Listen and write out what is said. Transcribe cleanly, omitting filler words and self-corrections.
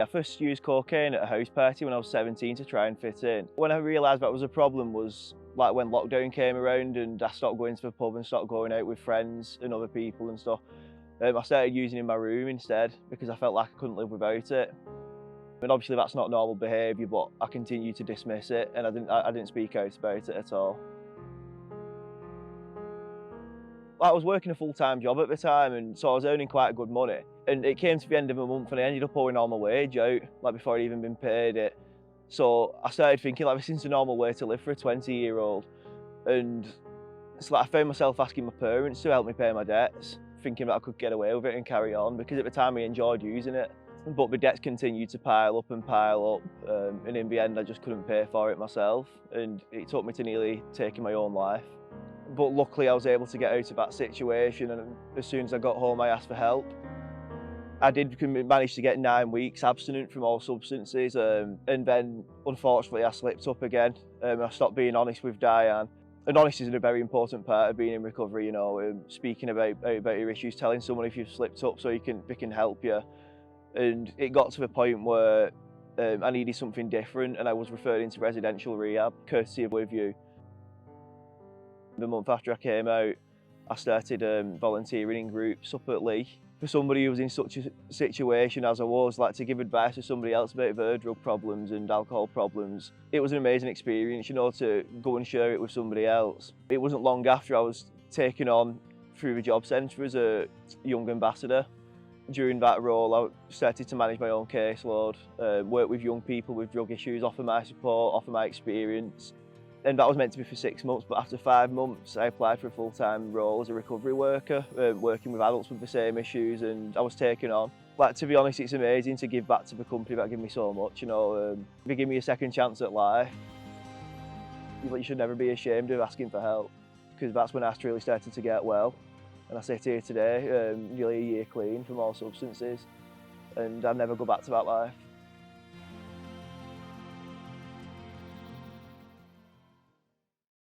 I first used cocaine at a house party when I was 17 to try and fit in. When I realised that was a problem was like when lockdown came around and I stopped going to the pub and stopped going out with friends and other people and stuff. I started using it in my room instead because I felt like I couldn't live without it. And obviously that's not normal behaviour, but I continued to dismiss it and I didn't speak out about it at all. I was working a full-time job at the time, and so I was earning quite good money. And it came to the end of the month and I ended up owing all my wage out, like before I'd even been paid it. So I started thinking like this isn't a normal way to live for a 20-year-old. And it's like I found myself asking my parents to help me pay my debts, thinking that I could get away with it and carry on, because at the time I enjoyed using it. But the debts continued to pile up and pile up, and in the end I just couldn't pay for it myself, and it took me to nearly taking my own life. But luckily I was able to get out of that situation, and as soon as I got home I asked for help. I did manage to get 9 weeks abstinent from all substances, and then unfortunately I slipped up again. I stopped being honest with Diane. And honesty is a very important part of being in recovery, you know, speaking about your issues, telling someone if you've slipped up so they can help you. And it got to the point where I needed something different, and I was referred into residential rehab, courtesy of With You. The month after I came out, I started volunteering in groups up at Lee. For somebody who was in such a situation as I was, like to give advice to somebody else about their drug problems and alcohol problems, it was an amazing experience, you know, to go and share it with somebody else. It wasn't long after I was taken on through the job centre as a young ambassador. During that role, I started to manage my own caseload, work with young people with drug issues, offer my support, offer my experience. And that was meant to be for 6 months, but after 5 months, I applied for a full-time role as a recovery worker, working with adults with the same issues, and I was taken on. Like, to be honest, it's amazing to give back to the company that give me so much, you know. They give me a second chance at life. You should never be ashamed of asking for help, because that's when I really started to get well. And I sit here today, nearly a year clean from all substances, and I'll never go back to that life.